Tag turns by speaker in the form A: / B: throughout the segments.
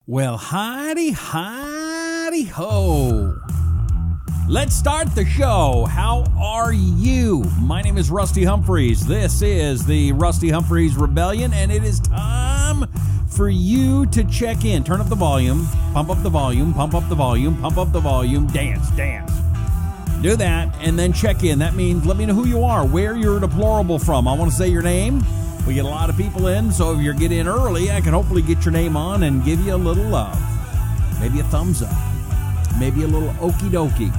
A: Well, howdy-ho. Let's start the show. How are you? My name is Rusty Humphries. This is the Rusty Humphries Rebellion, and it is time for you to check in. Turn up the volume, pump up the volume, pump up the volume, pump up the volume, dance. Do that, and then check in. That means let me know who you are, where you're deplorable from. I want to say your name. We get a lot of people in, so if you get in early, I can hopefully get your name on and give you a little love. Maybe a thumbs up. Maybe a little okie dokie.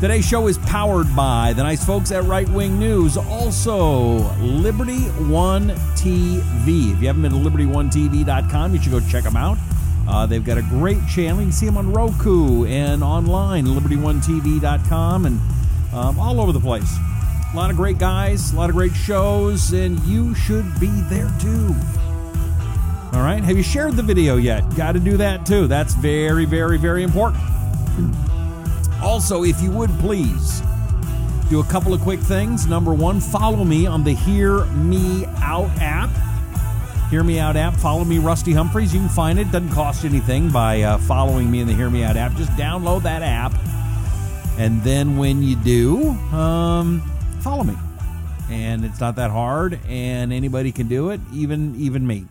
A: Today's show is powered by the nice folks at Right Wing News. Also, Liberty One TV. If you haven't been to liberty1tv.com, you should go check them out. They've got a great channel. You can see them on Roku and online, liberty1tv.com, and all over the place. A lot of great guys, a lot of great shows, and you should be there too. All right? Have you shared the video yet? Got to do that too. That's very, very, very important. Also, if you would please do a couple of quick things. Number one, follow me on the HearMeOut app. HearMeOut app. Follow me, Rusty Humphries. You can find it. Doesn't cost anything by following me in the HearMeOut app. Just download that app. And then when you do, follow me. And it's not that hard, and anybody can do it, even me.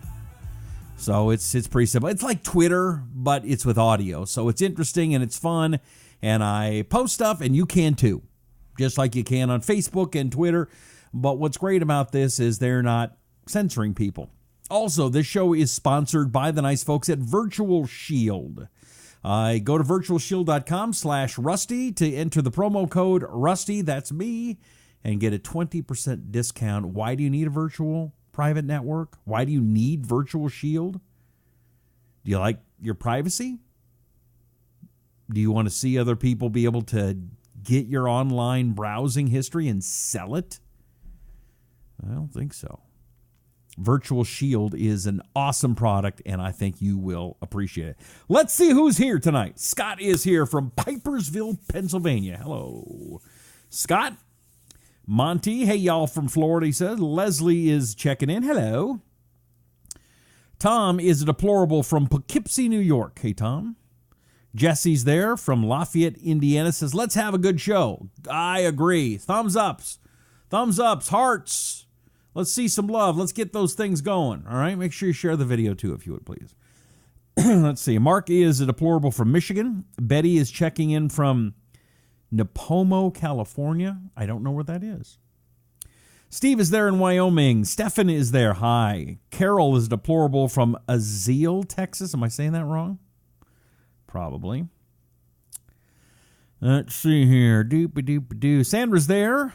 A: So it's pretty simple. It's like Twitter, but it's with audio. So it's interesting and it's fun. And I post stuff, and you can too, just like you can on Facebook and Twitter. But what's great about this is they're not censoring people. Also, this show is sponsored by the nice folks at Virtual Shield. Go to virtualshield.com/Rusty to enter the promo code Rusty, that's me, and get a 20% discount. Why do you need a virtual private network? Why do you need Virtual Shield? Do you like your privacy? Do you want to see other people be able to get your online browsing history and sell it? I don't think so. Virtual Shield is an awesome product, and I think you will appreciate it. Let's see who's here tonight. Scott is here from Pipersville, Pennsylvania. Hello, Scott. Monty, hey, y'all from Florida, he says. Leslie is checking in. Hello. Tom is a deplorable from Poughkeepsie, New York. Hey, Tom. Jesse's there from Lafayette, Indiana, says, let's have a good show. I agree. Thumbs ups, hearts. Let's see some love. Let's get those things going. All right. Make sure you share the video too, if you would, please. Let's see. Mark is a deplorable from Michigan. Betty is checking in from Napomo, California. I don't know where that is. Steve is there in Wyoming. Stefan is there. Hi. Carol is deplorable from Azele, Texas. Am I saying that wrong? Probably. Let's see here. Doop-a-doop-a-doo. Sandra's there.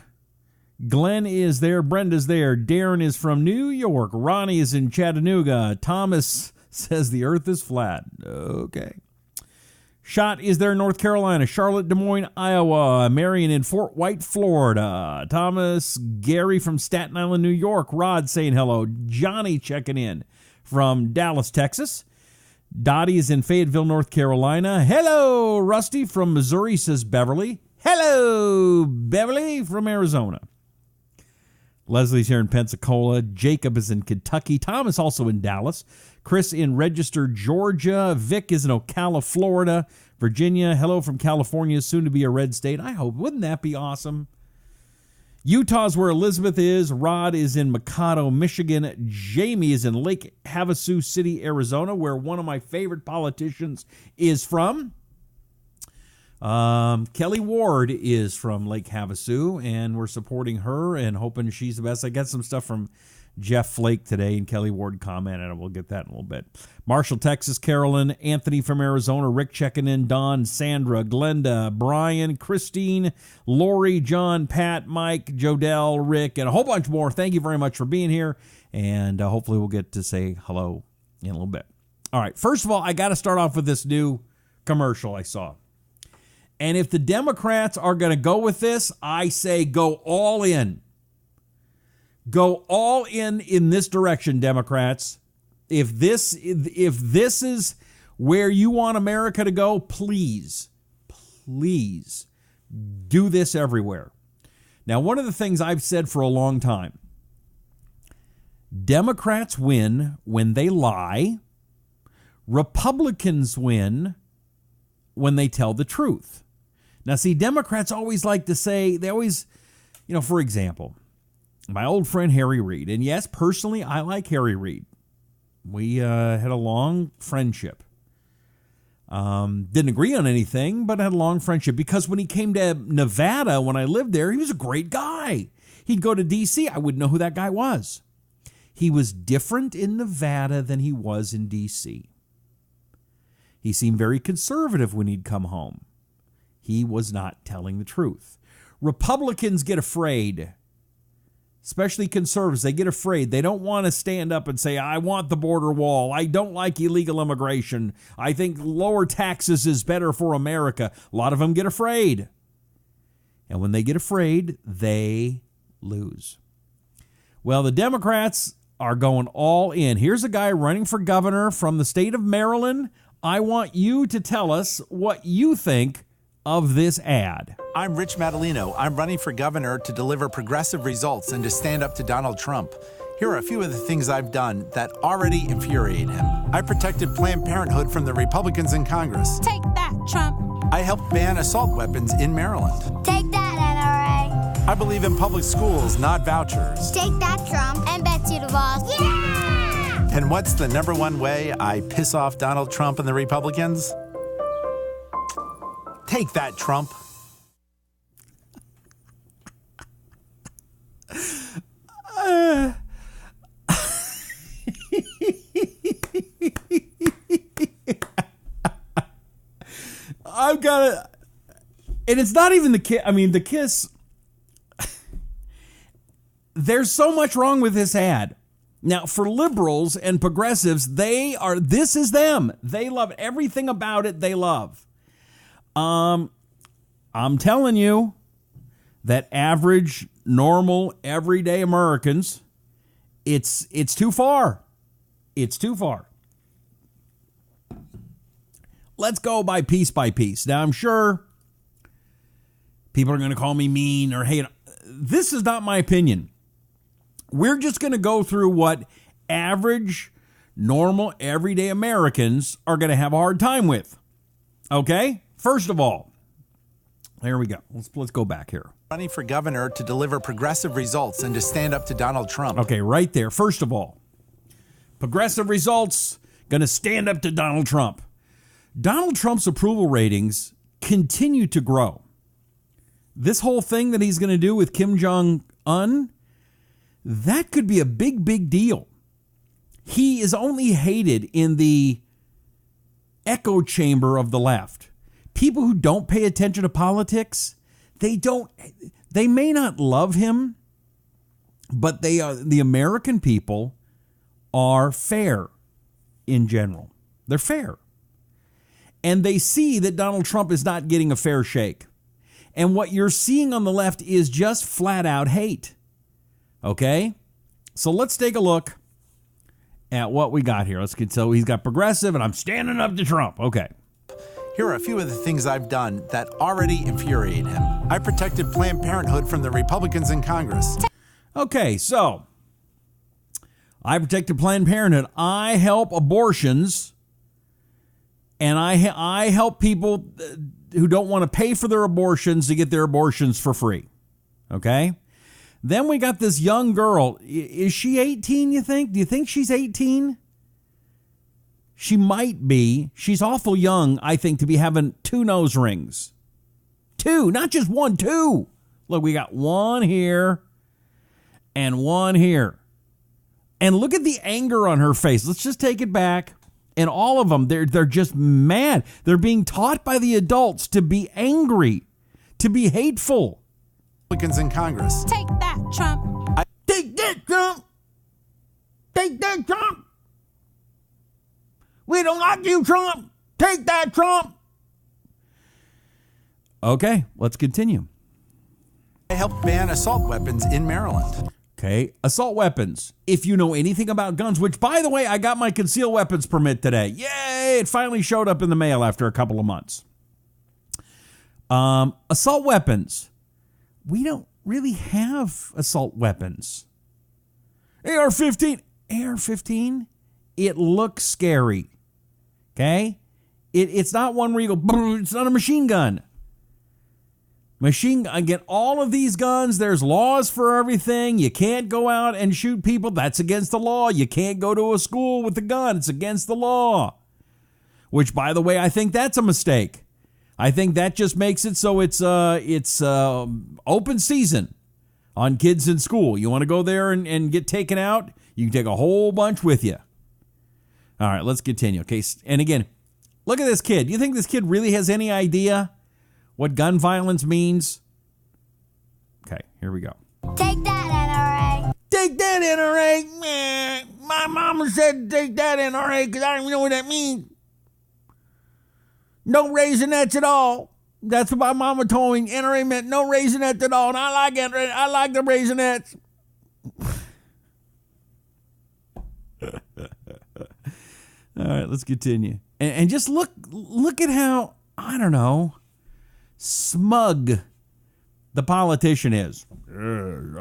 A: Glenn is there. Brenda's there. Darren is from New York. Ronnie is in Chattanooga. Thomas says the earth is flat. Okay. Shot is there in North Carolina. Charlotte, Des Moines, Iowa. Marion in Fort White, Florida. Thomas, Gary from Staten Island, New York. Rod saying hello. Johnny checking in from Dallas, Texas. Dottie is in Fayetteville, North Carolina. Hello, Rusty from Missouri, says Beverly. Hello, Beverly from Arizona. Leslie's here in Pensacola. Jacob is in Kentucky. Tom is also in Dallas. Chris in Register, Georgia. Vic is in Ocala, Florida. Virginia, hello from California, soon to be a red state. I hope. Wouldn't that be awesome? Utah's where Elizabeth is. Rod is in Mikado, Michigan. Jamie is in Lake Havasu City, Arizona, where one of my favorite politicians is from. Kelly Ward is from Lake Havasu, and we're supporting her and hoping she's the best. I got some stuff from Jeff Flake today, and Kelly Ward commented, and we'll get that in a little bit. Marshall, Texas, Carolyn, Anthony from Arizona, Rick checking in, Don, Sandra, Glenda, Brian, Christine, Lori, John, Pat, Mike, Jodell, Rick, and a whole bunch more. Thank you very much for being here, and hopefully we'll get to say hello in a little bit. All right, first of all, I got to start off with this new commercial I saw. And if the Democrats are going to go with this, I say go all in. Go all in this direction, Democrats. If this is where you want America to go, please do this everywhere. Now, one of the things I've said for a long time, Democrats win when they lie, Republicans win when they tell the truth. Now, see, Democrats always like to say, for example, my old friend Harry Reid, and yes, personally, I like Harry Reid. We had a long friendship. Didn't agree on anything, but had a long friendship because when he came to Nevada, when I lived there, he was a great guy. He'd go to D.C., I wouldn't know who that guy was. He was different in Nevada than he was in D.C. He seemed very conservative when he'd come home. He was not telling the truth. Republicans get afraid, especially conservatives. They get afraid. They don't want to stand up and say, I want the border wall. I don't like illegal immigration. I think lower taxes is better for America. A lot of them get afraid. And when they get afraid, they lose. Well, the Democrats are going all in. Here's a guy running for governor from the state of Maryland. I want you to tell us what you think of this ad.
B: I'm Rich Madalino. I'm running for governor to deliver progressive results and to stand up to Donald Trump. Here are a few of the things I've done that already infuriate him. I protected Planned Parenthood from the Republicans in Congress.
C: Take that, Trump.
B: I helped ban assault weapons in Maryland.
C: Take that, NRA.
B: I believe in public schools, not vouchers.
C: Take that, Trump. And Betsy DeVos. Yeah!
B: And what's the number one way I piss off Donald Trump and the Republicans? Take that, Trump.
A: I've got to, and it's not even the kiss. I mean, the kiss. There's so much wrong with this ad. Now, for liberals and progressives, this is them. They love everything about it. They love. I'm telling you that average, normal, everyday Americans, it's too far. It's too far. Let's go by piece. Now, I'm sure people are going to call me mean or hate. This is not my opinion. We're just going to go through what average, normal, everyday Americans are going to have a hard time with. Okay? First of all, there we go. Let's go back here.
B: Running for governor to deliver progressive results and to stand up to Donald Trump.
A: Okay, right there. First of all, progressive results, going to stand up to Donald Trump. Donald Trump's approval ratings continue to grow. This whole thing that he's going to do with Kim Jong-un, that could be a big, big deal. He is only hated in the echo chamber of the left. People who don't pay attention to politics, they may not love him, but the American people are fair in general. They're fair. And they see that Donald Trump is not getting a fair shake. And what you're seeing on the left is just flat out hate. Okay? So let's take a look at what we got here. So he's got progressive and I'm standing up to Trump. Okay.
B: Here are a few of the things I've done that already infuriate him. I protected Planned Parenthood from the Republicans in Congress.
A: Okay, so I protected Planned Parenthood. I help abortions, and I help people who don't want to pay for their abortions to get their abortions for free. Okay? Then we got this young girl. Is she 18, you think? Do you think she's 18? She might be. She's awful young, I think, to be having 2 nose rings. 2, not just 1, 2. Look, we got 1 here and 1 here. And look at the anger on her face. Let's just take it back. And all of them, they're just mad. They're being taught by the adults to be angry, to be hateful.
B: Republicans in Congress.
C: Take that, Trump.
A: Take that, Trump. Take that, Trump. We don't like you, Trump. Take that, Trump. Okay, let's continue.
B: I helped ban assault weapons in Maryland.
A: Okay, assault weapons. If you know anything about guns, which, by the way, I got my concealed weapons permit today. Yay! It finally showed up in the mail after a couple of months. Assault weapons. We don't really have assault weapons. AR-15. AR-15? It looks scary. Okay? It's not one where you go, it's not a machine gun. Again, all of these guns, there's laws for everything. You can't go out and shoot people. That's against the law. You can't go to a school with a gun. It's against the law. Which, by the way, I think that's a mistake. I think that just makes it so it's open season on kids in school. You want to go there and get taken out? You can take a whole bunch with you. All right, let's continue. Okay, and again, look at this kid. Do you think this kid really has any idea what gun violence means? Okay, here we go.
C: Take that, NRA.
A: Take that, NRA. Man, my mama said take that, NRA, because I don't even know what that means. No Raisinets at all. That's what my mama told me. NRA meant no Raisinets at all, and I like it. I like the Raisinets. All right, let's continue. And just look at how, I don't know, smug the politician is. I'm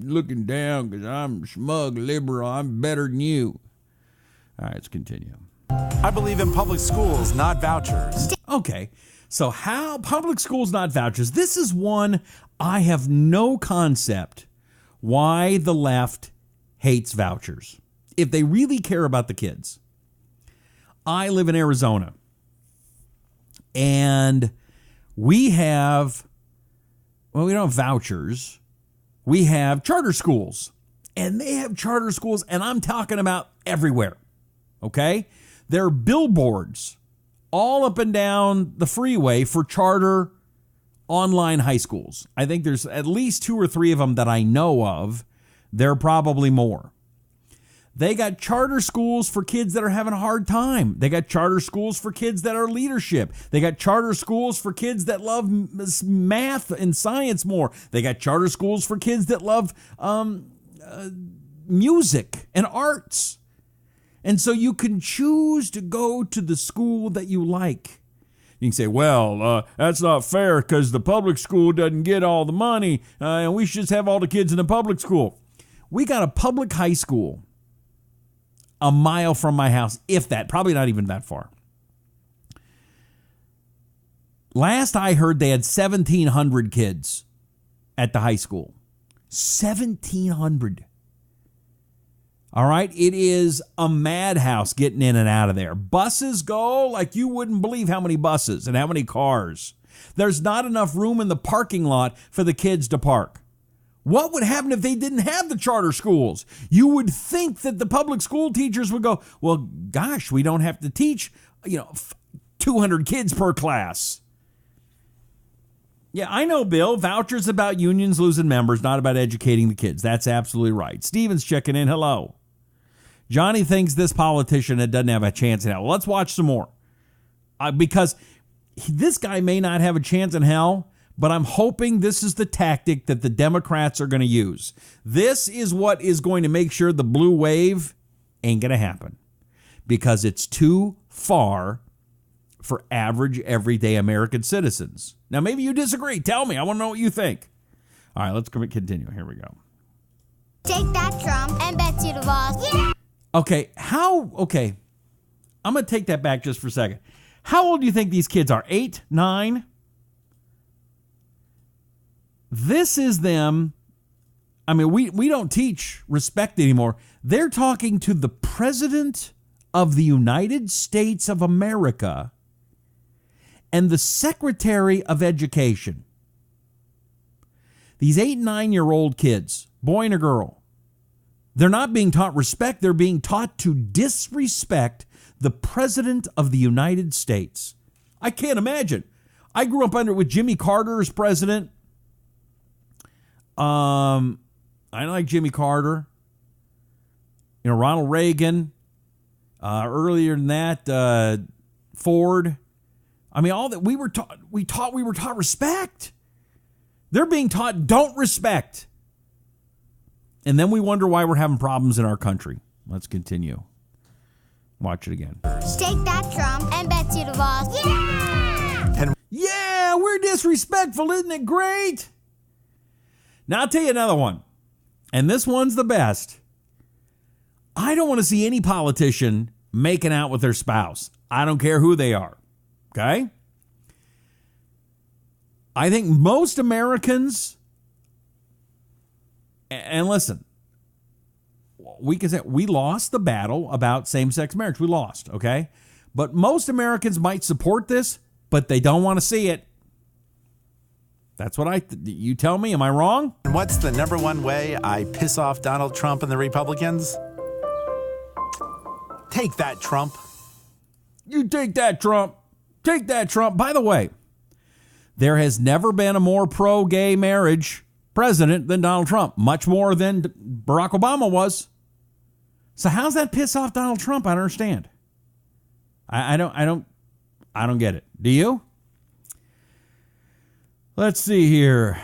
A: looking down because I'm smug, liberal. I'm better than you. All right, let's continue.
B: I believe in public schools, not vouchers.
A: Okay, so how public schools, not vouchers. This is one I have no concept why the left hates vouchers. If they really care about the kids. I live in Arizona. And we have, well, we don't have vouchers. We have charter schools. And they have charter schools, and I'm talking about everywhere. Okay? There are billboards all up and down the freeway for charter online high schools. I think there's at least 2 or 3 of them that I know of. There are probably more. They got charter schools for kids that are having a hard time. They got charter schools for kids that are leadership. They got charter schools for kids that love math and science more. They got charter schools for kids that love music and arts. And so you can choose to go to the school that you like. You can say, well, that's not fair because the public school doesn't get all the money, and we should just have all the kids in the public school. We got a public high school a mile from my house, if that, probably not even that far. Last I heard, they had 1,700 kids at the high school. 1,700. All right, it is a madhouse getting in and out of there. Buses go like you wouldn't believe how many buses and how many cars. There's not enough room in the parking lot for the kids to park. What would happen if they didn't have the charter schools? You would think that the public school teachers would go, well, gosh, we don't have to teach, 200 kids per class. Yeah, I know, Bill. Vouchers about unions losing members, not about educating the kids. That's absolutely right. Steven's checking in. Hello. Johnny thinks this politician doesn't have a chance in hell. Let's watch some more. Because this guy may not have a chance in hell, but I'm hoping this is the tactic that the Democrats are going to use. This is what is going to make sure the blue wave ain't going to happen. Because it's too far for average, everyday American citizens. Now, maybe you disagree. Tell me. I want to know what you think. All right, let's continue. Here we go.
C: Take that, Trump, and Betsy DeVos. Yeah!
A: Okay, I'm going to take that back just for a second. How old do you think these kids are? 8, 9? This is them. I mean, we don't teach respect anymore. They're talking to the President of the United States of America and the Secretary of Education. These 8 and 9-year-old kids, boy and a girl, they're not being taught respect. They're being taught to disrespect the President of the United States. I can't imagine. I grew up with Jimmy Carter as president. I like Jimmy Carter. Ronald Reagan. Earlier than that, Ford. I mean, all that we were taught respect. They're being taught don't respect. And then we wonder why we're having problems in our country. Let's continue. Watch it again.
C: Take that, Trump, and Betsy DeVos. Yeah!
A: Yeah, we're disrespectful. Isn't it great? Now, I'll tell you another one. And this one's the best. I don't want to see any politician making out with their spouse. I don't care who they are. Okay? I think most Americans, and listen, we can say we lost the battle about same-sex marriage. We lost, okay? But most Americans might support this, but they don't want to see it. That's what you tell me. Am I wrong?
B: And what's the number one way I piss off Donald Trump and the Republicans? Take that, Trump.
A: You take that, Trump. Take that, Trump. By the way, there has never been a more pro-gay marriage president than Donald Trump, much more than Barack Obama was. So how's that piss off Donald Trump? I don't understand. I don't get it. Do you? Let's see here.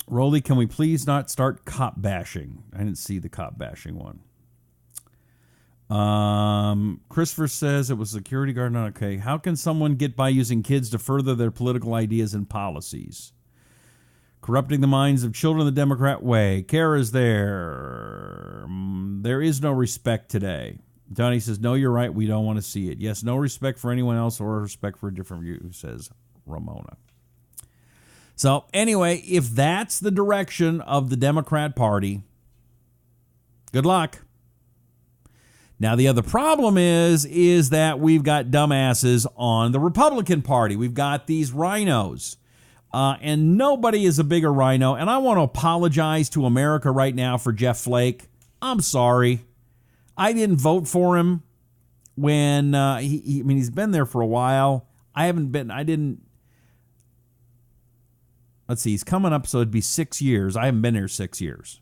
A: Rolly, can we please not start cop bashing? I didn't see the cop bashing one. Christopher says it was security guard. Not okay. How can someone get by using kids to further their political ideas and policies? Corrupting the minds of children the Democrat way. Kara's there. There is no respect today. Donnie says, no, you're right. We don't want to see it. Yes, no respect for anyone else or respect for a different view, says Ramona. So anyway, if that's the direction of the Democrat Party, good luck. Now, the other problem is that we've got dumbasses on the Republican Party. We've got these rhinos. And nobody is a bigger rhino. And I want to apologize to America right now for Jeff Flake. I'm sorry. I didn't vote for him when he's been there for a while. Let's see, he's coming up, so it'd be 6 years. I haven't been here 6 years.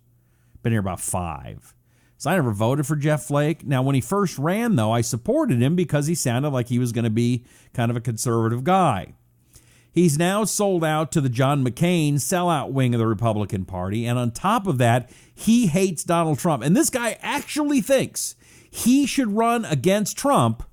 A: Been here about 5. So I never voted for Jeff Flake. Now, when he first ran, though, I supported him because he sounded like he was going to be kind of a conservative guy. He's now sold out to the John McCain sellout wing of the Republican Party. And on top of that, he hates Donald Trump. And this guy actually thinks he should run against Trump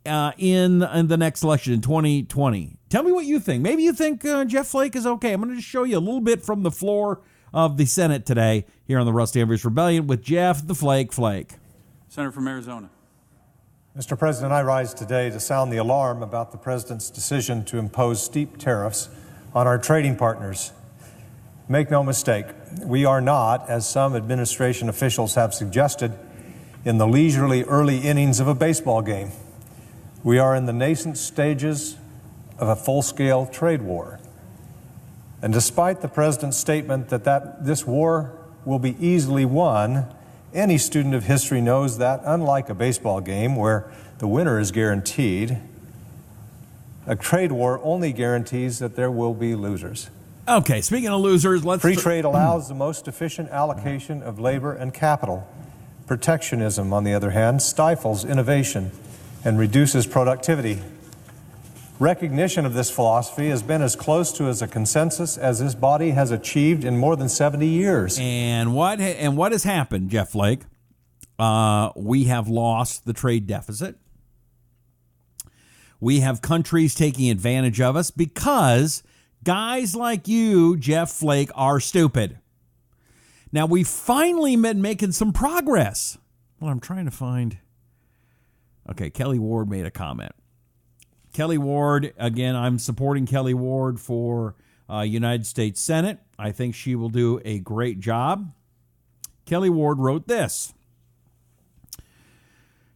A: in the next election in 2020. Tell me what you think. Maybe you think Jeff Flake is okay. I'm going to just show you a little bit from the floor of the Senate today here on the Rusty Humphries Rebellion with Jeff the Flake Flake.
D: Senator from Arizona.
E: Mr. President, I rise today to sound the alarm about the President's decision to impose steep tariffs on our trading partners. Make no mistake, we are not, as some administration officials have suggested, in the leisurely early innings of a baseball game. We are in the nascent stages of a full-scale trade war. And despite the President's statement that this war will be easily won, any student of history knows that, unlike a baseball game where the winner is guaranteed, a trade war only guarantees that there will be losers.
A: Okay, speaking of losers,
E: Free trade allows the most efficient allocation of labor and capital. Protectionism, on the other hand, stifles innovation and reduces productivity. Recognition of this philosophy has been as close to as a consensus as this body has achieved in more than 70 years.
A: And what has happened, Jeff Flake? We have lost the trade deficit. We have countries taking advantage of us because guys like you, Jeff Flake, are stupid. Now, we've finally been making some progress. Well, I'm trying to find... Okay, Kelly Ward made a comment. Kelly Ward, again, I'm supporting Kelly Ward for United States Senate. I think she will do a great job. Kelly Ward wrote this.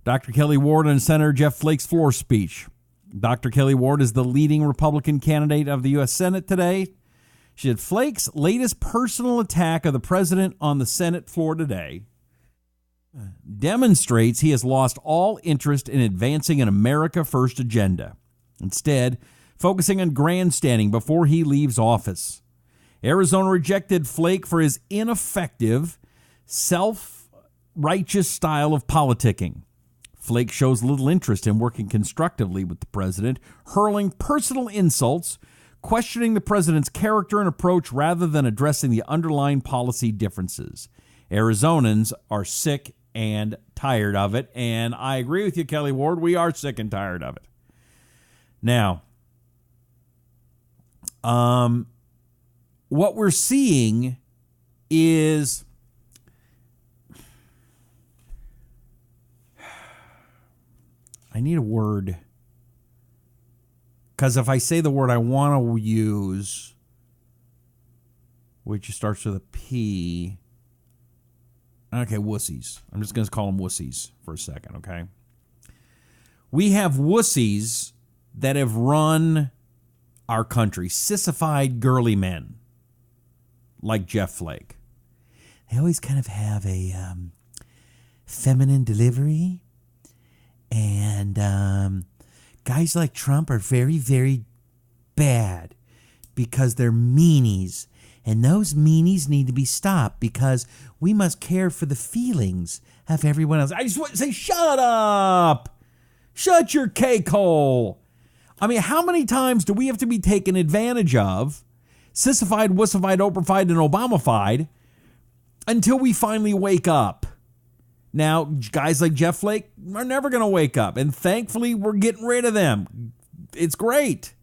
A: Dr. Kelly Ward on Senator Jeff Flake's floor speech. Dr. Kelly Ward is the leading Republican candidate of the U.S. Senate today. She said Flake's latest personal attack of the president on the Senate floor today demonstrates he has lost all interest in advancing an America First agenda, instead focusing on grandstanding before he leaves office. Arizona rejected Flake for his ineffective, self-righteous style of politicking. Flake shows little interest in working constructively with the president, hurling personal insults, questioning the president's character and approach rather than addressing the underlying policy differences. Arizonans are sick and tired of it, and I agree with you, Kelly Ward. We are sick and tired of it. Now, what we're seeing is I need a word. Because if I say the word I want to use, which starts with a P. Okay, wussies. I'm just going to call them wussies for a second, okay? We have wussies that have run our country, sissified girly men like Jeff Flake. They always kind of have a feminine delivery. And guys like Trump are very, very bad because they're meanies. And those meanies need to be stopped because we must care for the feelings of everyone else. I just want to say, shut up. Shut your cake hole. I mean, how many times do we have to be taken advantage of, sissified, wussified, oprahfied, and Obamafied, until we finally wake up? Now, guys like Jeff Flake are never going to wake up, and thankfully, we're getting rid of them. It's great.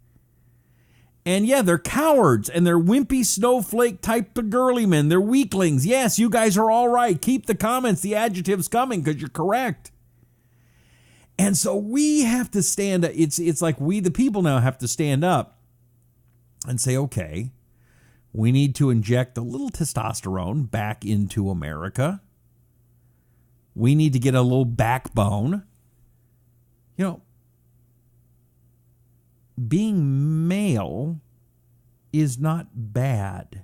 A: And yeah, they're cowards, and they're wimpy snowflake type of girly men. They're weaklings. Yes, you guys are all right. Keep the comments, the adjectives coming, because you're correct. And so we have to stand up. It's like we, the people, now have to stand up and say, okay, we need to inject a little testosterone back into America. We need to get a little backbone. You know, being male is not bad.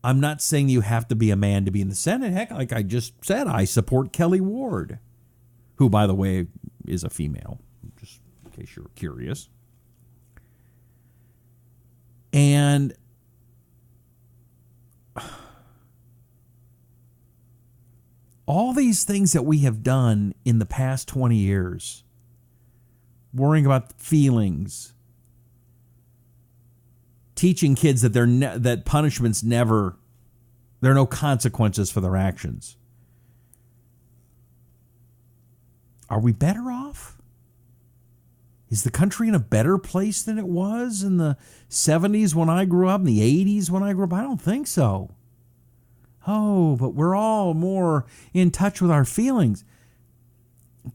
A: I'm not saying you have to be a man to be in the Senate. Heck, like I just said, I support Kelly Ward, who, by the way, is a female, just in case you're curious. And all these things that we have done in the past 20 years, worrying about feelings, teaching kids that that punishments there are no consequences for their actions. Are we better off? Is the country in a better place than it was in the 70s when I grew up, in the 80s when I grew up? I don't think so. Oh, but we're all more in touch with our feelings.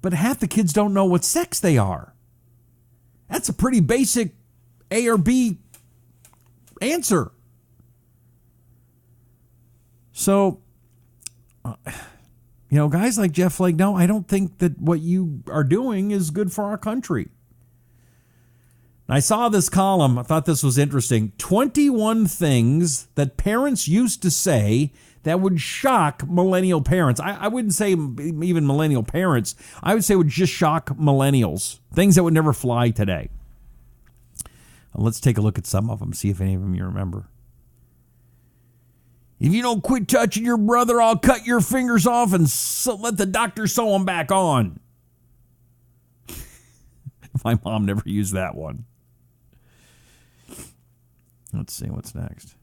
A: But half the kids don't know what sex they are. That's a pretty basic A or B answer. So, guys like Jeff Flake, no, I don't think that what you are doing is good for our country. I saw this column. I thought this was interesting. 21 things that parents used to say that would shock millennial parents. I wouldn't say even millennial parents. I would say would just shock millennials. Things that would never fly today. Let's take a look at some of them, see if any of them you remember. If you don't quit touching your brother, I'll cut your fingers off and let the doctor sew them back on. My mom never used that one. Let's see what's next.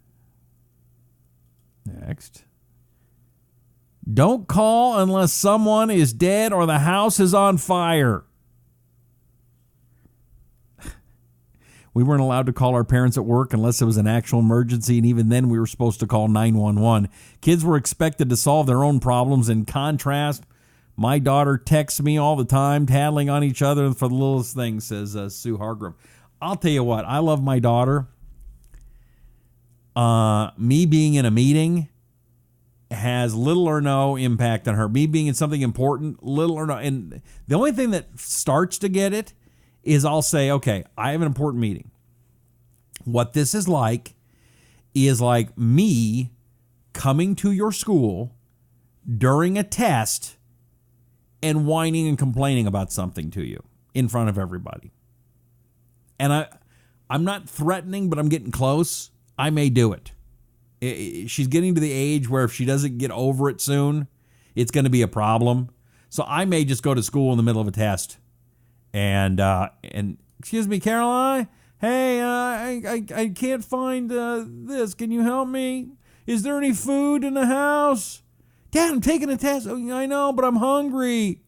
A: Don't call unless someone is dead or the house is on fire. We weren't allowed to call our parents at work unless it was an actual emergency, and even then we were supposed to call 911. Kids were expected to solve their own problems. In contrast, my daughter texts me all the time, tattling on each other for the littlest things, says Sue Hargrove. I'll tell you what, I love my daughter. Me being in a meeting has little or no impact on her. Me being in something important, little or no. And the only thing that starts to get it is I'll say, okay, I have an important meeting. What this is like me coming to your school during a test and whining and complaining about something to you in front of everybody. And I'm not threatening, but I'm getting close. I may do it. She's getting to the age where if she doesn't get over it soon, it's going to be a problem. So I may just go to school in the middle of a test and excuse me, Caroline, hey, I can't find this. Can you help me? Is there any food in the house? Dad, I'm taking a test. Oh, I know, but I'm hungry.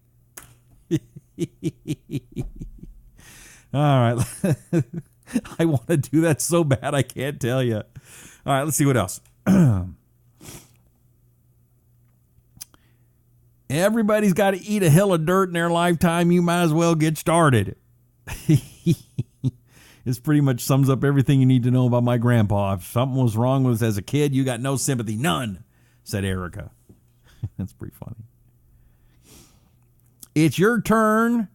A: All right. I want to do that so bad I can't tell you. All right, let's see what else. Everybody's got to eat a hill of dirt in their lifetime. You might as well get started. This pretty much sums up everything you need to know about my grandpa. If something was wrong with us as a kid, you got no sympathy. None, said Erica. That's pretty funny. It's your turn.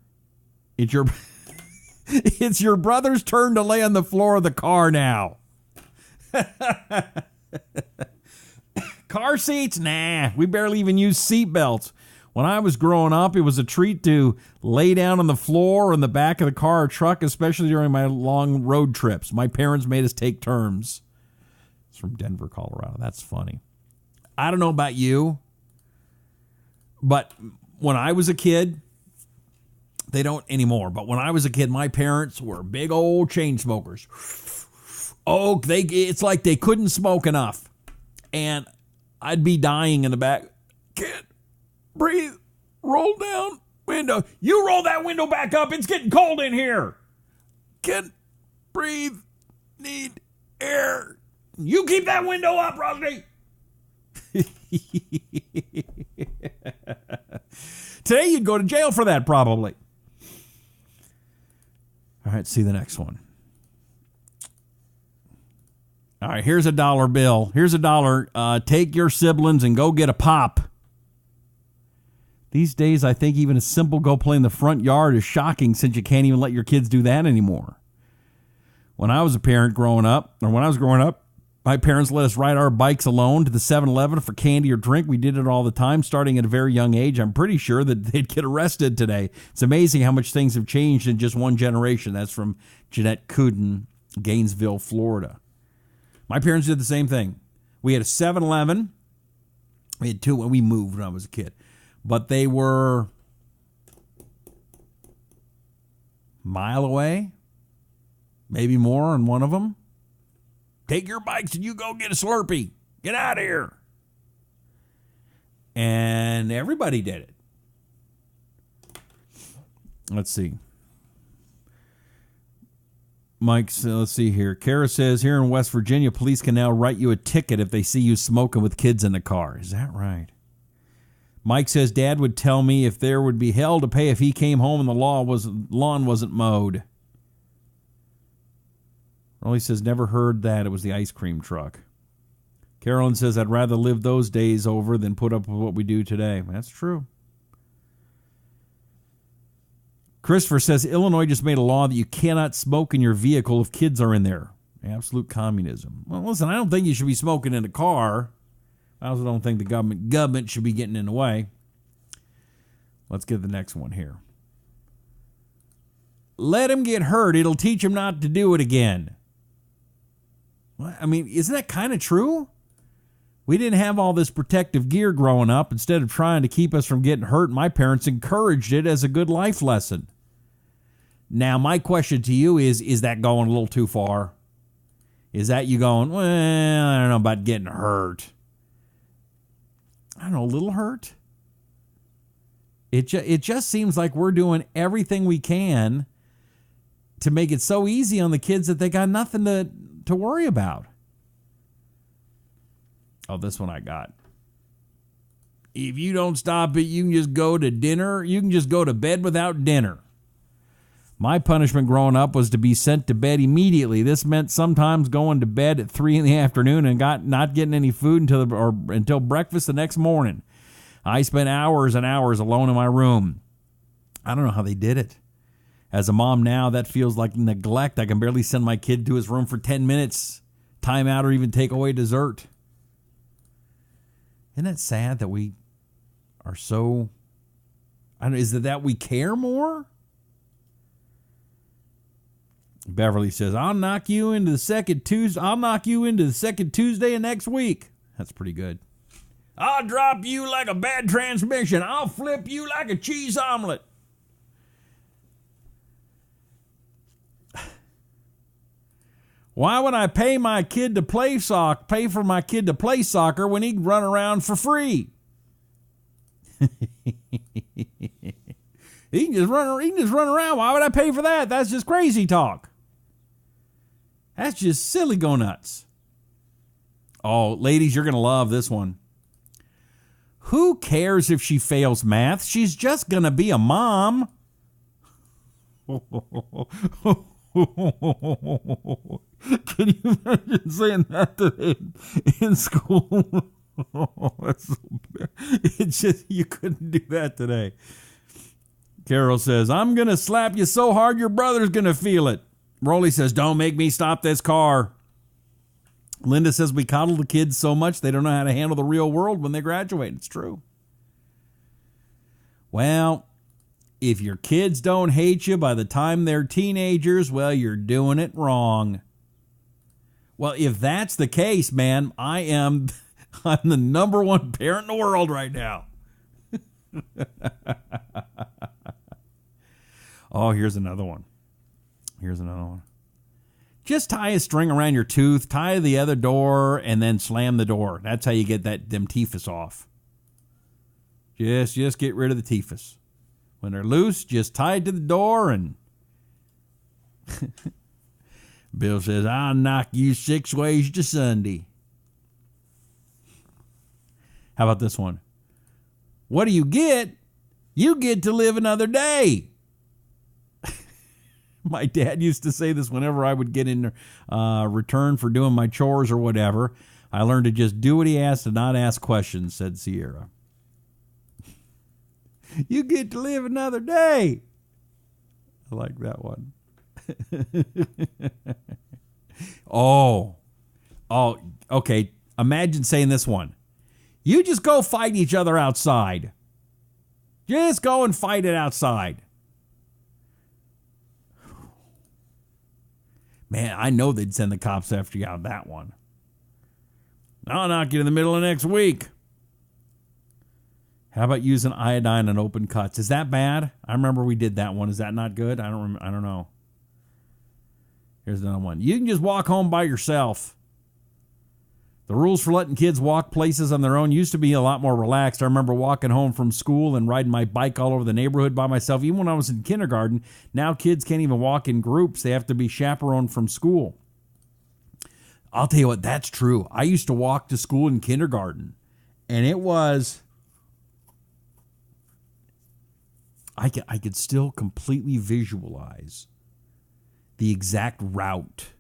A: It's your brother's turn to lay on the floor of the car now. Car seats? Nah, we barely even use seat belts. When I was growing up, it was a treat to lay down on the floor or in the back of the car or truck, especially during my long road trips. My parents made us take turns. It's from Denver, Colorado. That's funny. I don't know about you, but when I was a kid, they don't anymore, but when I was a kid, my parents were big old chain smokers. Oh, it's like they couldn't smoke enough. And I'd be dying in the back. Can't breathe. Roll down window. You roll that window back up. It's getting cold in here. Can't breathe. Need air. You keep that window up, Rusty. Today you'd go to jail for that, probably. All right, see the next one. All right, here's a dollar bill. Here's $1. Take your siblings and go get a pop. These days, I think even a simple go play in the front yard is shocking since you can't even let your kids do that anymore. When I was growing up, my parents let us ride our bikes alone to the 7-Eleven for candy or drink. We did it all the time, starting at a very young age. I'm pretty sure that they'd get arrested today. It's amazing how much things have changed in just one generation. That's from Jeanette Cuden, Gainesville, Florida. My parents did the same thing. We had a 7-Eleven. We had two when we moved when I was a kid. But they were a mile away, maybe more on one of them. Take your bikes and you go get a Slurpee. Get out of here. And everybody did it. Let's see. Mike's, let's see here. Kara says, here in West Virginia, police can now write you a ticket if they see you smoking with kids in the car. Is that right? Mike says, Dad would tell me if there would be hell to pay if he came home and the lawn wasn't mowed. Rolly says, never heard that. It was the ice cream truck. Carolyn says, I'd rather live those days over than put up with what we do today. That's true. Christopher says, Illinois just made a law that you cannot smoke in your vehicle if kids are in there. Absolute communism. Well, listen, I don't think you should be smoking in a car. I also don't think the government should be getting in the way. Let's get the next one here. Let him get hurt. It'll teach him not to do it again. What? I mean, isn't that kind of true? We didn't have all this protective gear growing up. Instead of trying to keep us from getting hurt, my parents encouraged it as a good life lesson. Now, my question to you is that going a little too far? Is that you going, well, I don't know about getting hurt? I don't know, a little hurt? It just seems like we're doing everything we can to make it so easy on the kids that they got nothing to worry about. Oh, this one I got. If you don't stop it, you can just go to dinner. You can just go to bed without dinner. My punishment growing up was to be sent to bed immediately. This meant sometimes going to bed at 3 p.m. and not getting any food until breakfast the next morning. I spent hours and hours alone in my room. I don't know how they did it. As a mom now, that feels like neglect. I can barely send my kid to his room for 10 minutes, time out, or even take away dessert. Isn't it sad that we are so... is it that we care more? Beverly says, I'll knock you into the second Tuesday of next week. That's pretty good. I'll drop you like a bad transmission. I'll flip you like a cheese omelet. Why would I pay for my kid to play soccer when he can run around for free? He can just run around. Why would I pay for that? That's just crazy talk. That's just silly go nuts. Oh, ladies, you're going to love this one. Who cares if she fails math? She's just going to be a mom. Can you imagine saying that today in school? That's so bad. It's just, you couldn't do that today. Carol says, I'm going to slap you so hard your brother's going to feel it. Rolly says, don't make me stop this car. Linda says, we coddle the kids so much they don't know how to handle the real world when they graduate. It's true. Well, if your kids don't hate you by the time they're teenagers, well, you're doing it wrong. Well, if that's the case, man, I'm the number one parent in the world right now. Oh, here's another one. Just tie a string around your tooth, tie the other door, and then slam the door. That's how you get them teethus off. Just get rid of the teethus. When they're loose, just tie it to the door and... Bill says, I'll knock you 6 ways to Sunday. How about this one? What do you get? You get to live another day. My dad used to say this whenever I would get in return for doing my chores or whatever. I learned to just do what he asked and not ask questions, said Sierra. You get to live another day. I like that one. Oh, okay. Imagine saying this one. You just go fight each other outside. Just go and fight it outside. Man, I know they'd send the cops after you on that one. I'll knock you in the middle of next week. How about using iodine on open cuts? Is that bad? I remember we did that one. Is that not good? I don't know. Here's another one. You can just walk home by yourself. The rules for letting kids walk places on their own used to be a lot more relaxed. I remember walking home from school and riding my bike all over the neighborhood by myself. Even when I was in kindergarten, now kids can't even walk in groups. They have to be chaperoned from school. I'll tell you what, that's true. I used to walk to school in kindergarten, and it was... I could still completely visualize the exact route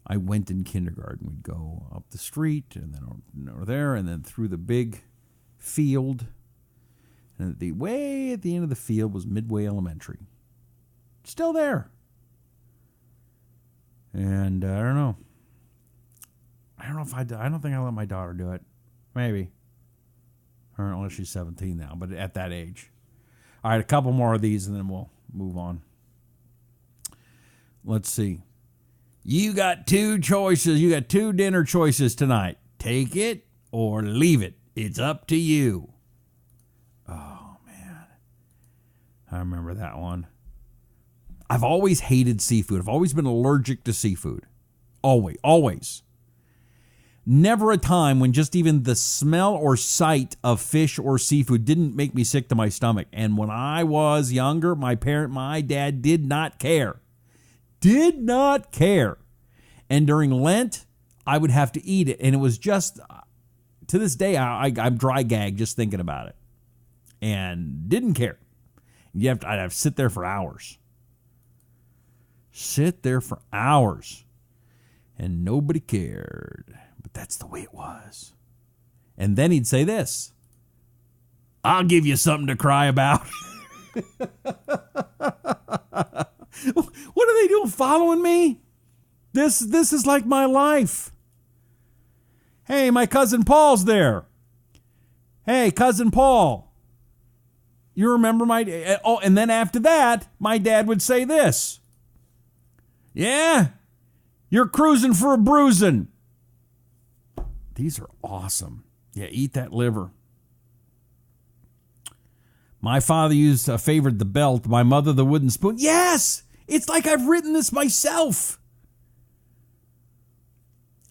A: I went in kindergarten. We'd go up the street and then over there and then through the big field. And way at the end of the field was Midway Elementary. Still there. And I don't know. I don't think I let my daughter do it. Maybe. Or unless she's 17 now, but at that age. All right, a couple more of these and then we'll move on. Let's see. You got 2 choices. You got 2 dinner choices tonight. Take it or leave it. It's up to you. Oh, man. I remember that one. I've always hated seafood. I've always been allergic to seafood. Always. Never a time when just even the smell or sight of fish or seafood didn't make me sick to my stomach. And when I was younger, my dad did not care. Did not care. And during Lent, I would have to eat it. And it was just, to this day, I'm dry gag just thinking about it. And didn't care. I'd have to sit there for hours. And nobody cared. But that's the way it was. And then he'd say this. I'll give you something to cry about. What are they doing, following me? This is like my life. Hey, my cousin Paul's there. Hey, cousin Paul. You remember and then after that, my dad would say this. Yeah, you're cruising for a bruising. These are awesome. Yeah, eat that liver. My father used a favorite, the belt. My mother, the wooden spoon. Yes! It's like I've written this myself.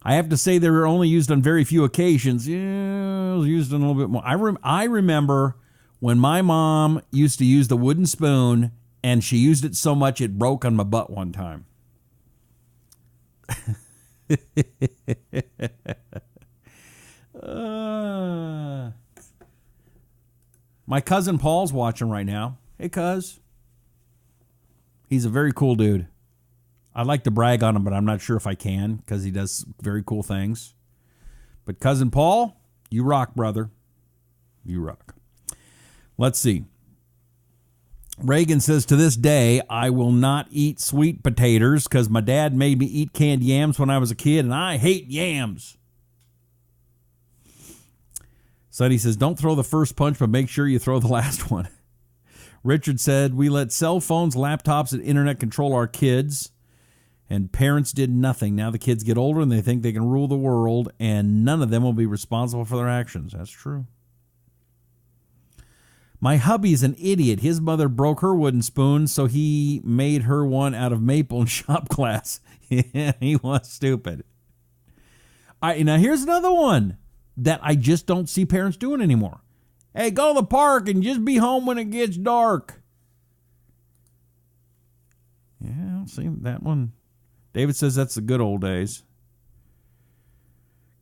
A: I have to say they were only used on very few occasions. Yeah, it was used on a little bit more. I remember when my mom used to use the wooden spoon, and she used it so much it broke on my butt one time. My cousin Paul's watching right now. Hey, cuz. He's a very cool dude. I'd like to brag on him, but I'm not sure if I can because he does very cool things. But cousin Paul, you rock, brother. You rock. Let's see. Reagan says, to this day, I will not eat sweet potatoes because my dad made me eat canned yams when I was a kid, and I hate yams. Sonny says, don't throw the first punch, but make sure you throw the last one. Richard said, we let cell phones, laptops, and internet control our kids, and parents did nothing. Now the kids get older and they think they can rule the world, and none of them will be responsible for their actions. That's true. My hubby's an idiot. His mother broke her wooden spoon, so he made her one out of maple in shop class. Yeah, he was stupid. All right, now here's another one that I just don't see parents doing anymore. Hey, go to the park and just be home when it gets dark. Yeah, I don't see that one. David says that's the good old days.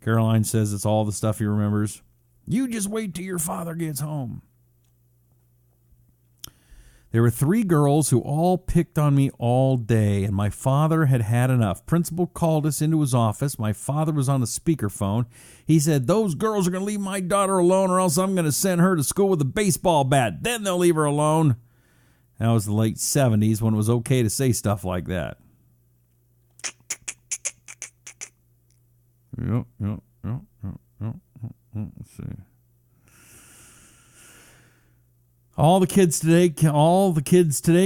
A: Caroline says it's all the stuff he remembers. You just wait till your father gets home. There were 3 girls who all picked on me all day, and my father had had enough. Principal called us into his office. My father was on the speakerphone. He said, those girls are going to leave my daughter alone, or else I'm going to send her to school with a baseball bat. Then they'll leave her alone. That was the late 70s when it was okay to say stuff like that. Yep. Let's see. All the kids today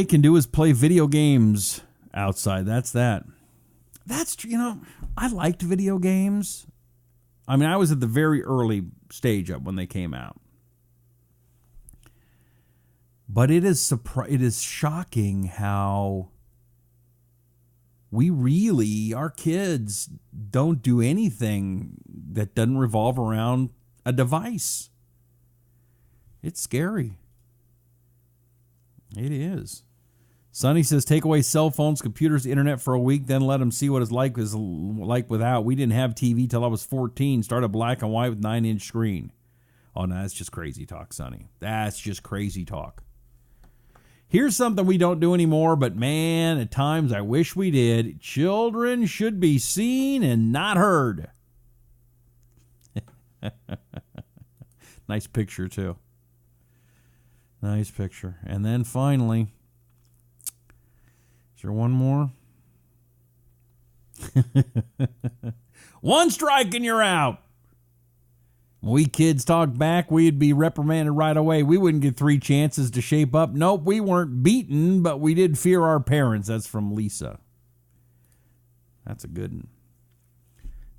A: can do is play video games outside. That's that. That's, I liked video games. I mean, I was at the very early stage of when they came out. But it is shocking how our kids don't do anything that doesn't revolve around a device. It's scary. It is. Sonny says, take away cell phones, computers, internet for a week, then let them see what it's like without. We didn't have TV till I was 14. Started black and white with 9-inch screen. Oh, no, that's just crazy talk, Sonny. That's just crazy talk. Here's something we don't do anymore, but man, at times I wish we did. Children should be seen and not heard. Nice picture, too. Nice picture. And then finally, is there one more? One strike and you're out. When we kids talked back, we'd be reprimanded right away. We wouldn't get 3 chances to shape up. Nope, we weren't beaten, but we did fear our parents. That's from Lisa. That's a good one.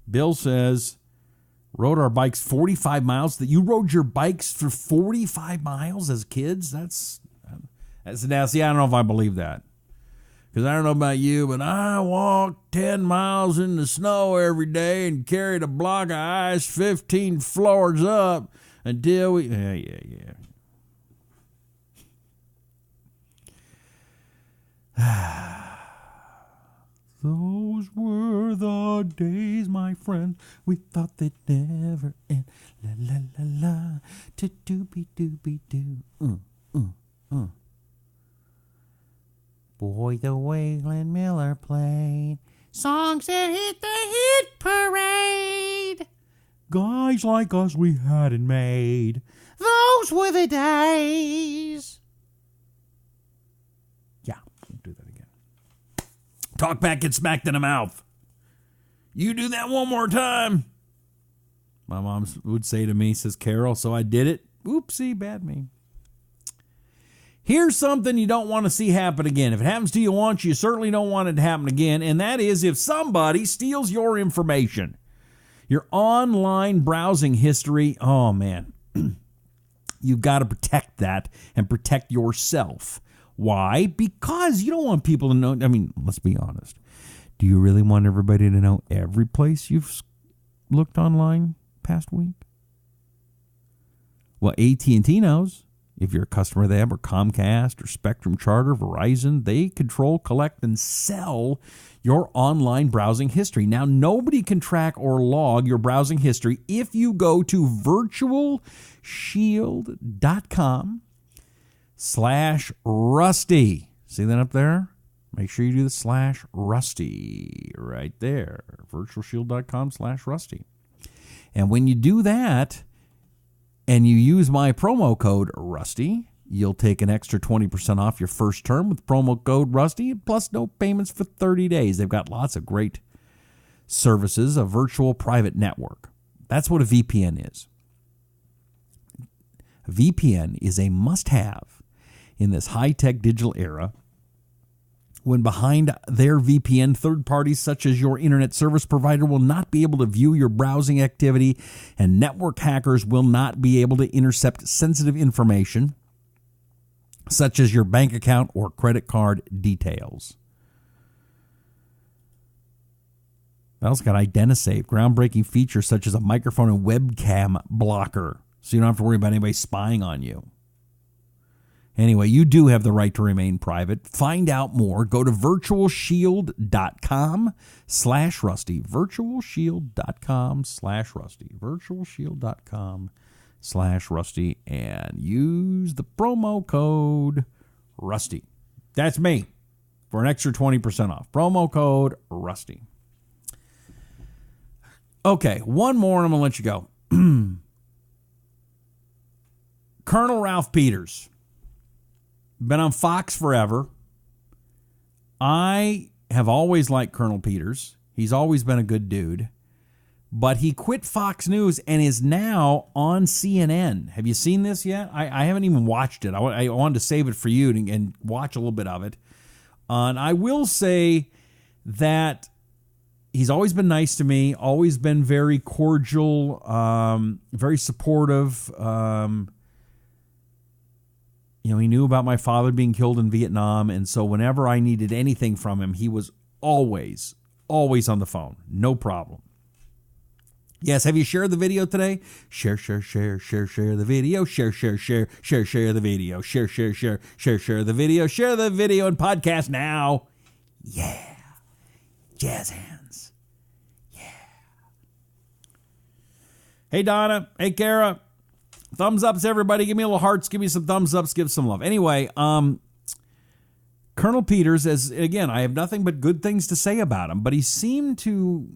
A: Bill says, rode our bikes 45 miles. That you rode your bikes for 45 miles as kids? That's now, see, I don't know if I believe that. Because I don't know about you, but I walked 10 miles in the snow every day and carried a block of ice 15 floors up until we... Yeah. Those were the days, my friend. We thought they'd never end. La la la la. Do-do-be-do-be-do. Boy, the way Glenn Miller played songs that hit the hit parade. Guys like us we hadn't made. Those were the days. Yeah, won't do that again. Talk back, get smacked in the mouth. You do that one more time. My mom would say to me, says Carol, so I did it. Oopsie, bad me. Here's something you don't want to see happen again. If it happens to you once, you certainly don't want it to happen again, and that is if somebody steals your information. Your online browsing history, oh man. You've got to protect that and protect yourself. Why? Because you don't want people to know. I mean, let's be honest. Do you really want everybody to know every place you've looked online past week? Well, AT&T knows. If you're a customer of them, or Comcast, or Spectrum Charter, Verizon, they control, collect, and sell your online browsing history. Now, nobody can track or log your browsing history if you go to virtualshield.com/rusty. See that up there? Make sure you do the /rusty right there. virtualshield.com/rusty. And when you do that, and you use my promo code RUSTY, you'll take an extra 20% off your first term with promo code RUSTY, plus no payments for 30 days. They've got lots of great services, a virtual private network. That's what a VPN is. A VPN is a must-have in this high-tech digital era, when behind their VPN, third parties such as your internet service provider will not be able to view your browsing activity, and network hackers will not be able to intercept sensitive information such as your bank account or credit card details. They also got IdentiSafe, groundbreaking features such as a microphone and webcam blocker, so you don't have to worry about anybody spying on you. Anyway, you do have the right to remain private. Find out more. Go to virtualshield.com/rusty. virtualshield.com/rusty. virtualshield.com/rusty, and use the promo code RUSTY. That's me for an extra 20% off. Promo code RUSTY. Okay, one more and I'm going to let you go. Colonel Ralph Peters. Been on Fox forever. I have always liked Colonel Peters. He's always been a good dude. But he quit Fox News and is now on CNN. Have you seen this yet? I haven't even watched it. I wanted to save it for you and watch a little bit of it. And I will say that he's always been nice to me, always been very cordial, very supportive. He knew about my father being killed in Vietnam, and so whenever I needed anything from him, he was always on the phone. No problem. Yes, have you shared the video today? Share the video. Share the video. Share the video. Share the video and podcast now. Yeah. Jazz hands. Yeah. Hey, Donna. Hey, Kara. Thumbs ups, everybody. Give me a little hearts. Give me some thumbs ups. Give some love. Anyway, Colonel Peters, again, I have nothing but good things to say about him, but he seemed to...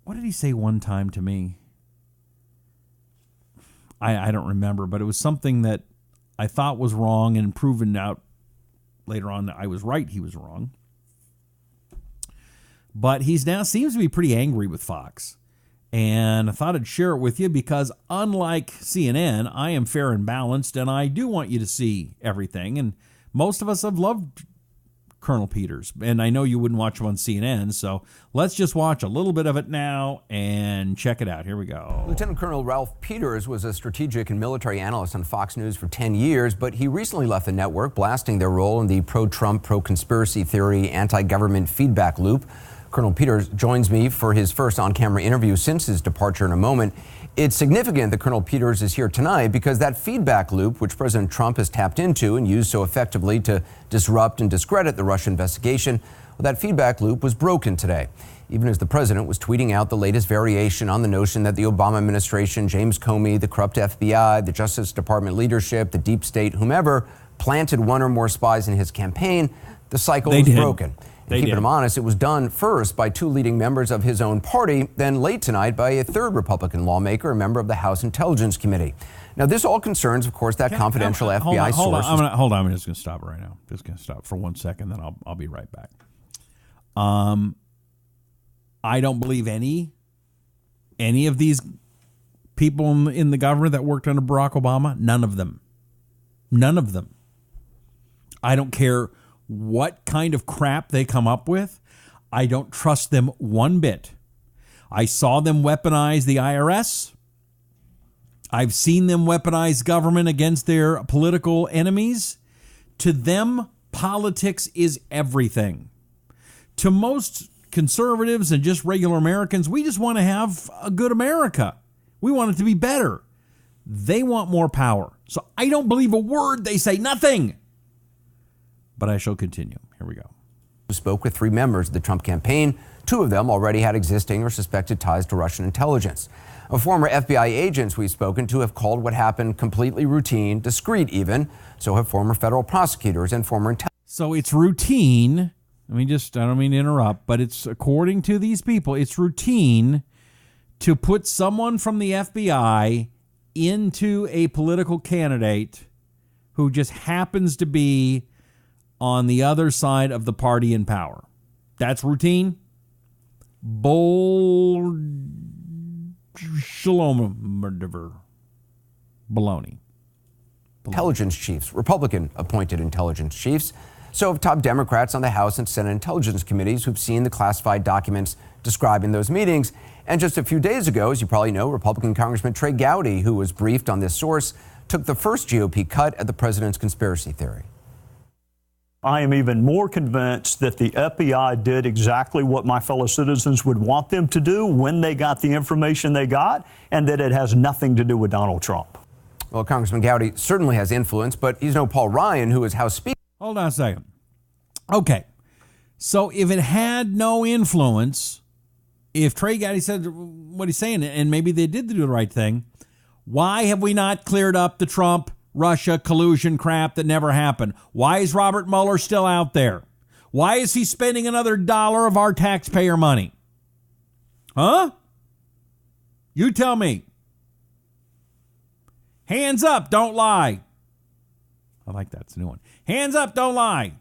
A: What did he say one time to me? I don't remember, but it was something that I thought was wrong and proven out later on that I was right, he was wrong. But he's now seems to be pretty angry with Fox. And I thought I'd share it with you because unlike CNN, I am fair and balanced, and I do want you to see everything. And most of us have loved Colonel Peters, and I know you wouldn't watch him on CNN, so let's just watch a little bit of it now and check it out. Here we go.
D: Lieutenant Colonel Ralph Peters was a strategic and military analyst on Fox News for 10 years, but he recently left the network, blasting their role in the pro-Trump, pro-conspiracy theory, anti-government feedback loop. Colonel Peters joins me for his first on-camera interview since his departure in a moment. It's significant that Colonel Peters is here tonight because that feedback loop, which President Trump has tapped into and used so effectively to disrupt and discredit the Russia investigation, well, that feedback loop was broken today, even as the president was tweeting out the latest variation on the notion that the Obama administration, James Comey, the corrupt FBI, the Justice Department leadership, the deep state, whomever, planted one or more spies in his campaign. The cycle was broken. Keeping him honest, it was done first by two leading members of his own party, then late tonight by a third Republican lawmaker, a member of the House Intelligence Committee. Now, this all concerns, of course, that confidential FBI source.
A: Hold on. I'm just going to stop right now. Just going to stop for 1 second, then I'll be right back. I don't believe any of these people in the government that worked under Barack Obama. None of them. I don't care what kind of crap they come up with. I don't trust them one bit. I saw them weaponize the IRS. I've seen them weaponize government against their political enemies. To them, politics is everything. To most conservatives and just regular Americans, we just want to have a good America. We want it to be better. They want more power. So I don't believe a word they say. Nothing. But I shall continue. Here we go.
D: Spoke with 3 members of the Trump campaign. 2 of them already had existing or suspected ties to Russian intelligence. Former FBI agents we've spoken to have called what happened completely routine, discreet even. So have former federal prosecutors and former intelligence.
A: So it's routine. I don't mean to interrupt, but it's, according to these people, it's routine to put someone from the FBI into a political candidate who just happens to be on the other side of the party in power. That's routine. Baloney.
D: Intelligence chiefs, Republican appointed intelligence chiefs. So have top Democrats on the House and Senate Intelligence Committees who've seen the classified documents describing those meetings. And just a few days ago, as you probably know, Republican Congressman Trey Gowdy, who was briefed on this source, took the first GOP cut at the president's conspiracy theory.
F: I am even more convinced that the FBI did exactly what my fellow citizens would want them to do when they got the information they got, and that it has nothing to do with Donald Trump.
D: Well, Congressman Gowdy certainly has influence, but he's no Paul Ryan, who is House Speaker.
A: Hold on a second. Okay. So if it had no influence, if Trey Gowdy said what he's saying, and maybe they did do the right thing, why have we not cleared up the Trump Russia collusion crap that never happened? Why is Robert Mueller still out there? Why is he spending another dollar of our taxpayer money? Huh? You tell me. Hands up, don't lie. I like that. It's a new one. Hands up, don't lie.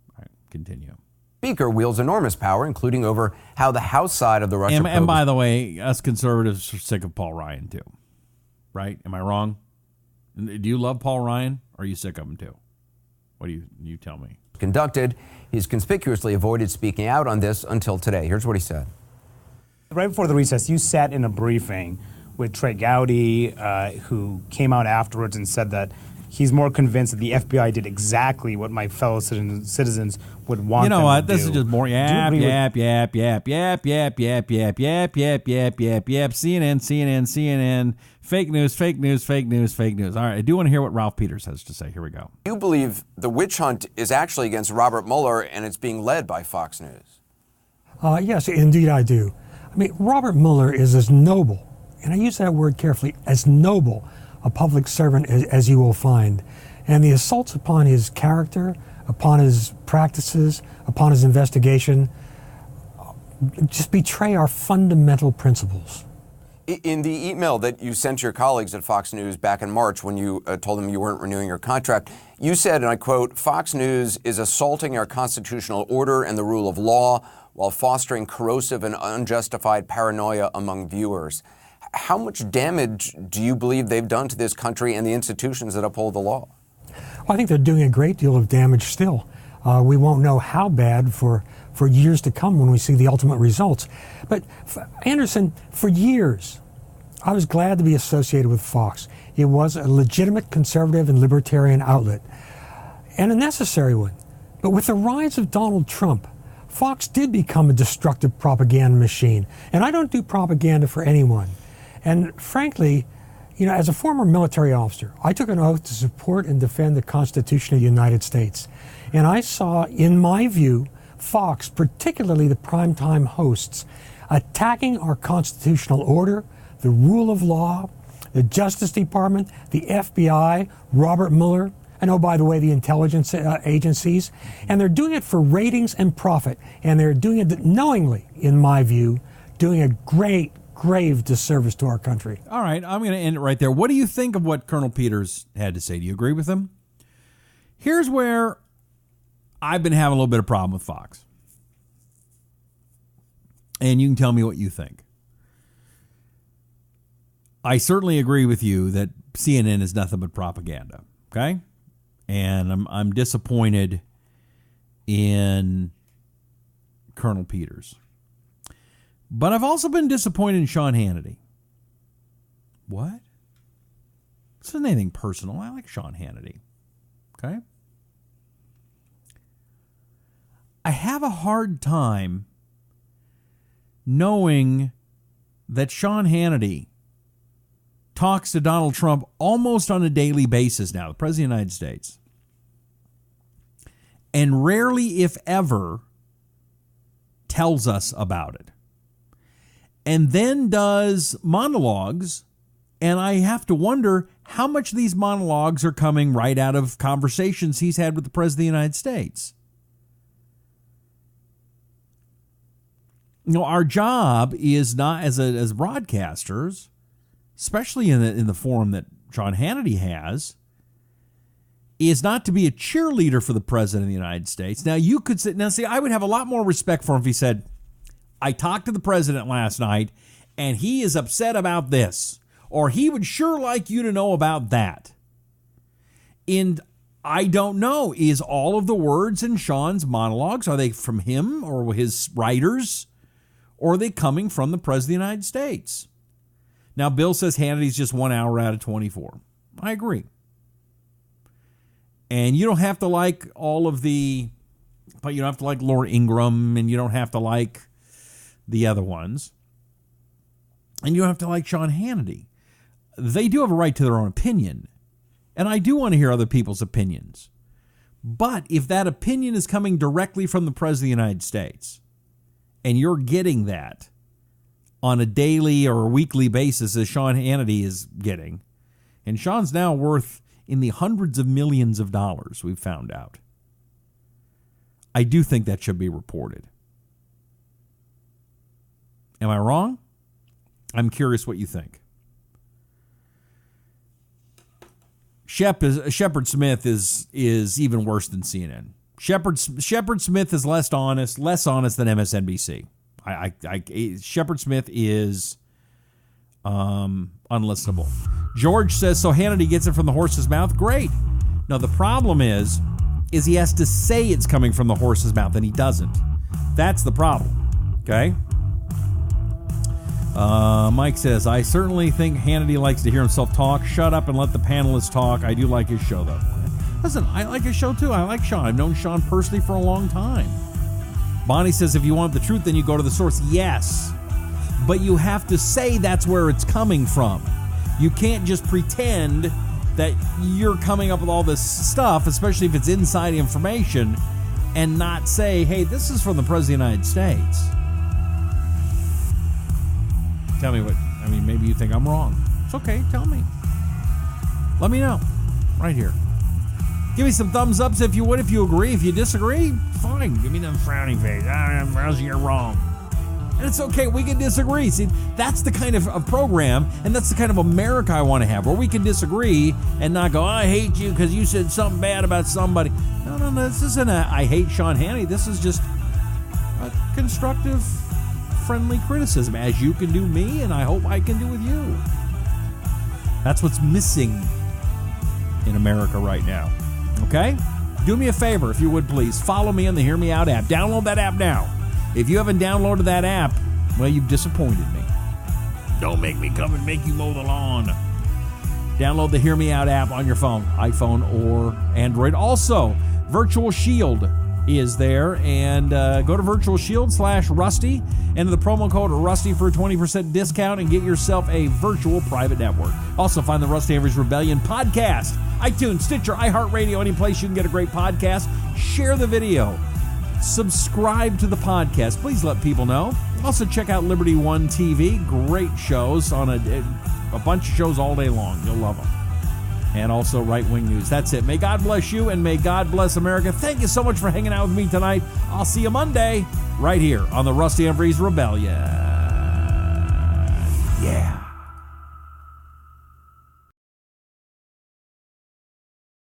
A: All right, continue.
D: Speaker wields enormous power, including over how the House side of the Russia probe.
A: And by the way, us conservatives are sick of Paul Ryan too. Right? Am I wrong? Do you love Paul Ryan, or are you sick of him too? What do you tell me?
D: Conducted. He's conspicuously avoided speaking out on this until today. Here's what he said.
G: Right before the recess, you sat in a briefing with Trey Gowdy, who came out afterwards and said that he's more convinced that the FBI did exactly what my fellow citizens would want them to do.
A: You know what? This is just more yap. CNN. Fake news. All right, I do want to hear what Ralph Peters has to say. Here we go.
D: You believe the witch hunt is actually against Robert Mueller, and it's being led by Fox News.
H: Yes, indeed I do. I mean, Robert Mueller is as noble, and I use that word carefully, as noble a public servant as you will find. And the assaults upon his character, upon his practices, upon his investigation, just betray our fundamental principles.
D: In the email that you sent your colleagues at Fox News back in March when you told them you weren't renewing your contract, you said, and I quote, "Fox News is assaulting our constitutional order and the rule of law while fostering corrosive and unjustified paranoia among viewers." How much damage do you believe they've done to this country and the institutions that uphold the law?
H: Well, I think they're doing a great deal of damage still. We won't know how bad for years to come when we see the ultimate results. But Anderson, for years, I was glad to be associated with Fox. It was a legitimate conservative and libertarian outlet, and a necessary one. But with the rise of Donald Trump, Fox did become a destructive propaganda machine. And I don't do propaganda for anyone. And frankly, you know, as a former military officer, I took an oath to support and defend the Constitution of the United States. And I saw, in my view, Fox, particularly the primetime hosts, attacking our constitutional order, the rule of law, the Justice Department, the FBI, Robert Mueller, and oh, by the way, the intelligence agencies. And they're doing it for ratings and profit. And they're doing it knowingly, in my view, doing a grave disservice to our country.
A: All right, I'm going to end it right there. What do you think of what Colonel Peters had to say? Do you agree with him? Here's where I've been having a little bit of problem with Fox. And you can tell me what you think. I certainly agree with you that CNN is nothing but propaganda, okay? And I'm disappointed in Colonel Peters. But I've also been disappointed in Sean Hannity. What? This isn't anything personal. I like Sean Hannity. Okay? I have a hard time knowing that Sean Hannity talks to Donald Trump almost on a daily basis now, the President of the United States, and rarely, if ever, tells us about it. And then does monologues, and I have to wonder how much of these monologues are coming right out of conversations he's had with the President of the United States. You know, our job is not, as broadcasters, especially in the forum that Sean Hannity has, is not to be a cheerleader for the President of the United States. Now, you could say, I would have a lot more respect for him if he said, I talked to the President last night, and he is upset about this, or he would sure like you to know about that. And I don't know, is all of the words in Sean's monologues, are they from him or his writers, or are they coming from the President of the United States? Now, Bill says Hannity's just 1 hour out of 24. I agree. And you don't have to like all of the, but you don't have to like Laura Ingraham, and you don't have to like the other ones. And you don't have to like Sean Hannity. They do have a right to their own opinion. And I do want to hear other people's opinions. But if that opinion is coming directly from the President of the United States, and you're getting that on a daily or a weekly basis, as Sean Hannity is getting, and Sean's now worth in the hundreds of millions of dollars, we've found out, I do think that should be reported. Am I wrong? I'm curious what you think. Shepard Smith is even worse than CNN. Shepard Smith is less honest than MSNBC. Shepard Smith is unlistenable. George says, so Hannity gets it from the horse's mouth? Great. No, the problem is he has to say it's coming from the horse's mouth, and he doesn't. That's the problem. Okay? Mike says, I certainly think Hannity likes to hear himself talk. Shut up and let the panelists talk. I do like his show, though. Listen, I like his show, too. I like Sean. I've known Sean personally for a long time. Bonnie says, if you want the truth, then you go to the source. Yes. But you have to say that's where it's coming from. You can't just pretend that you're coming up with all this stuff, especially if it's inside information, and not say, hey, this is from the President of the United States. Tell me maybe you think I'm wrong. It's okay, tell me. Let me know. Right here. Give me some thumbs ups if you would, if you agree. If you disagree, fine. Give me the frowning face. You're wrong. And it's okay, we can disagree. See, that's the kind of program, and that's the kind of America I want to have, where we can disagree and not go, I hate you because you said something bad about somebody. No, this isn't I hate Sean Hannity. This is just a constructive, friendly criticism, as you can do me, and I hope I can do with you. That's what's missing in America right now. Okay? Do me a favor, if you would please. Follow me on the Hear Me Out app. Download that app now. If you haven't downloaded that app, well, you've disappointed me. Don't make me come and make you mow the lawn. Download the Hear Me Out app on your phone, iPhone or Android. Also, Virtual Shield is there, and go to Virtual Shield /Rusty, enter the promo code Rusty for a 20% discount and get yourself a virtual private network. Also, find the Rusty Humphries Rebellion podcast, iTunes, Stitcher, iHeartRadio, any place you can get a great podcast. Share the video. Subscribe to the podcast. Please let people know. Also, check out Liberty One TV. Great shows on a bunch of shows all day long. You'll love them. And also right-wing news. That's it. May God bless you, and may God bless America. Thank you so much for hanging out with me tonight. I'll see you Monday right here on the Rusty Humphries Rebellion. Yeah.